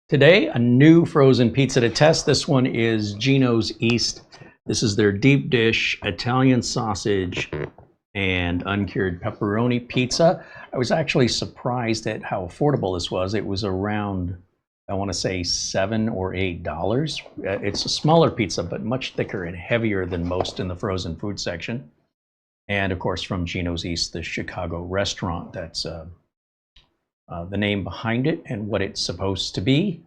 Today, a new frozen pizza to test. This one is Gino's East. This is their deep dish Italian sausage and uncured pepperoni pizza. I was actually surprised at how affordable this was. It was around, I want to say $7 or $8. It's a smaller pizza, but much thicker and heavier than most in the frozen food section. And of course, from Gino's East, the Chicago restaurant. That's the name behind it and what it's supposed to be.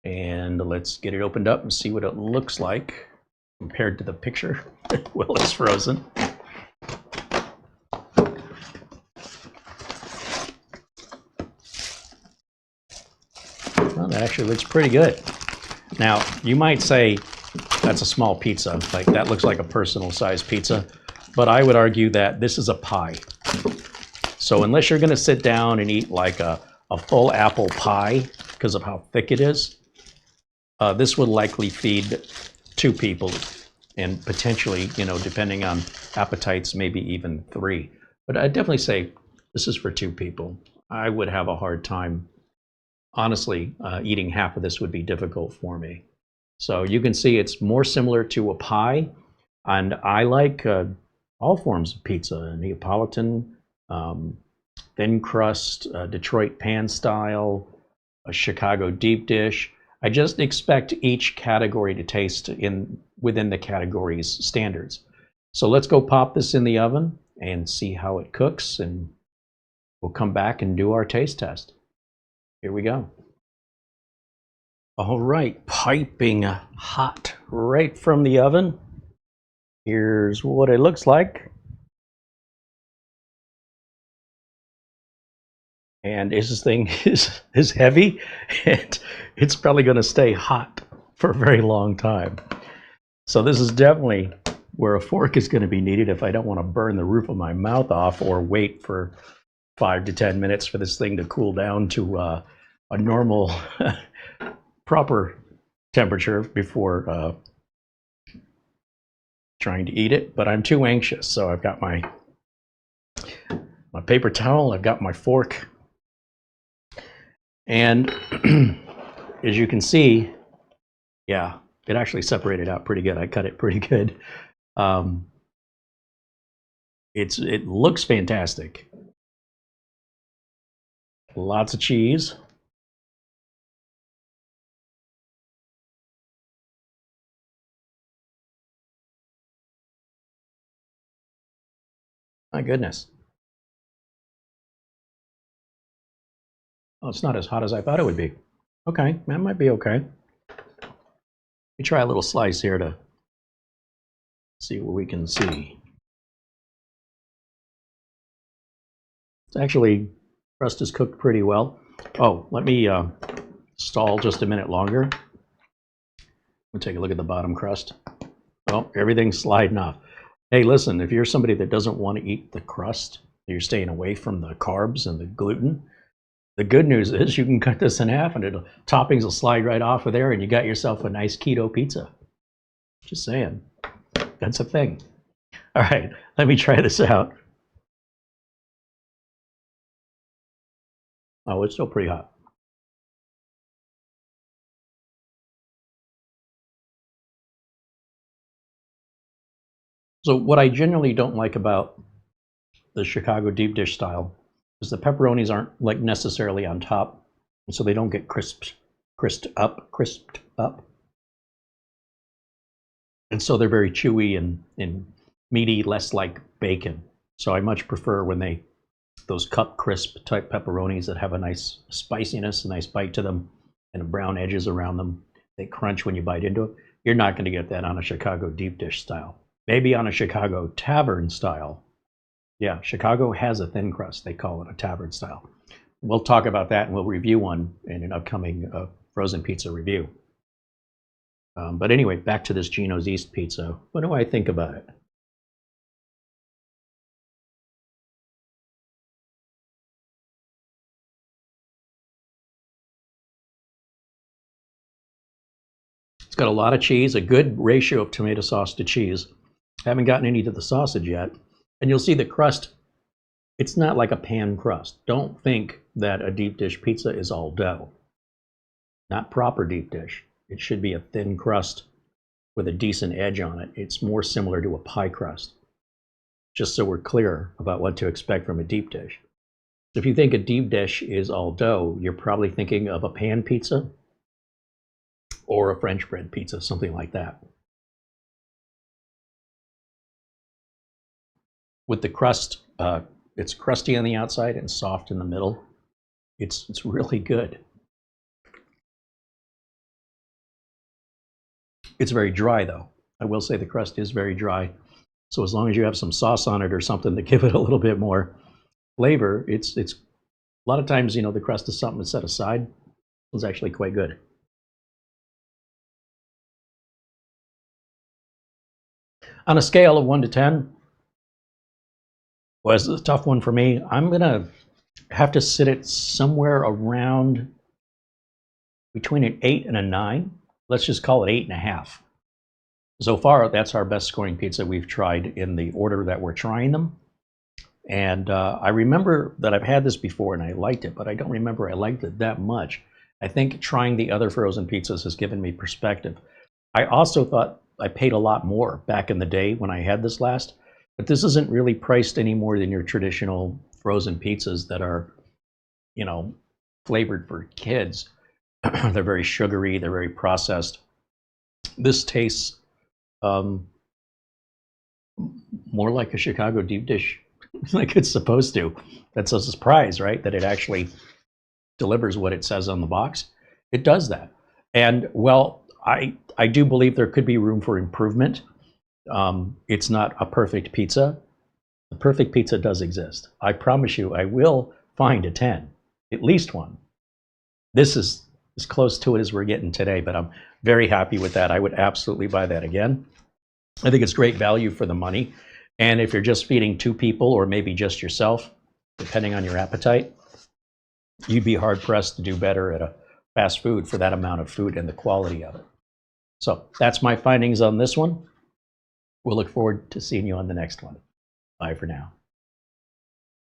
And let's get it opened up and see what it looks like compared to the picture while it's frozen. Well, that actually looks pretty good. Now, you might say that's a small pizza, like that looks like a personal size pizza, but I would argue that this is a pie. So unless you're gonna sit down and eat like a full apple pie because of how thick it is, this would likely feed 2 people and potentially, depending on appetites, maybe even 3. But I'd definitely say this is for 2 people. I would have a hard time, honestly, eating half of this would be difficult for me. So you can see it's more similar to a pie, and I like all forms of pizza, Neapolitan, thin crust, Detroit pan style, a Chicago deep dish. I just expect each category to taste within the category's standards. So let's go pop this in the oven and see how it cooks, and we'll come back and do our taste test. Here we go. All right, piping hot right from the oven. Here's what it looks like. And this thing is heavy, and it's probably going to stay hot for a very long time. So this is definitely where a fork is going to be needed if I don't want to burn the roof of my mouth off or wait for 5 to 10 minutes for this thing to cool down to a normal, proper temperature before trying to eat it. But I'm too anxious, so I've got my paper towel, I've got my fork. And as you can see, yeah, it actually separated out pretty good. I cut it pretty good. It looks fantastic. Lots of cheese. My goodness. Oh, it's not as hot as I thought it would be. Okay, that might be okay. Let me try a little slice here to see what we can see. It's actually, crust is cooked pretty well. Oh, let me stall just a minute longer. We'll take a look at the bottom crust. Oh, everything's sliding off. Hey, listen, if you're somebody that doesn't want to eat the crust, you're staying away from the carbs and the gluten, the good news is you can cut this in half and toppings will slide right off of there and you got yourself a nice keto pizza. Just saying. That's a thing. All right, let me try this out. Oh, it's still pretty hot. So what I generally don't like about the Chicago deep dish style is the pepperonis aren't like necessarily on top, and so they don't get crisped up. And so they're very chewy and meaty, less like bacon. So I much prefer when those cup crisp type pepperonis that have a nice spiciness, a nice bite to them, and brown edges around them. They crunch when you bite into it. You're not going to get that on a Chicago deep dish style. Maybe on a Chicago tavern style. Yeah, Chicago has a thin crust. They call it a tavern style. We'll talk about that and we'll review one in an upcoming frozen pizza review. But anyway, back to this Gino's East pizza. What do I think about it? It's got a lot of cheese, a good ratio of tomato sauce to cheese. Haven't gotten any to the sausage yet. And you'll see the crust, it's not like a pan crust. Don't think that a deep dish pizza is all dough. Not proper deep dish. It should be a thin crust with a decent edge on it. It's more similar to a pie crust, just so we're clear about what to expect from a deep dish. If you think a deep dish is all dough, you're probably thinking of a pan pizza or a French bread pizza, something like that. With the crust, it's crusty on the outside and soft in the middle. It's really good. It's very dry though. I will say the crust is very dry. So as long as you have some sauce on it or something to give it a little bit more flavor, it's a lot of times, the crust is something to set aside. It's actually quite good. On a scale of 1 to 10, was a tough one for me. I'm gonna have to sit it somewhere around between an 8 and a 9. Let's just call it 8.5. So far, that's our best scoring pizza we've tried in the order that we're trying them. And I remember that I've had this before and I liked it, but I don't remember I liked it that much. I think trying the other frozen pizzas has given me perspective. I also thought I paid a lot more back in the day when I had this last, but this isn't really priced any more than your traditional frozen pizzas that are, flavored for kids. They're very sugary, they're very processed. This tastes more like a Chicago deep dish, like it's supposed to. That's a surprise, right? That it actually delivers what it says on the box. It does that. And well, I do believe there could be room for improvement. It's not a perfect pizza. The perfect pizza does exist. I promise you, I will find a 10, at least one. This is as close to it as we're getting today, but I'm very happy with that. I would absolutely buy that again. I think it's great value for the money. And if you're just feeding 2 people or maybe just yourself, depending on your appetite, you'd be hard pressed to do better at a fast food for that amount of food and the quality of it. So that's my findings on this one. We'll look forward to seeing you on the next one. Bye for now.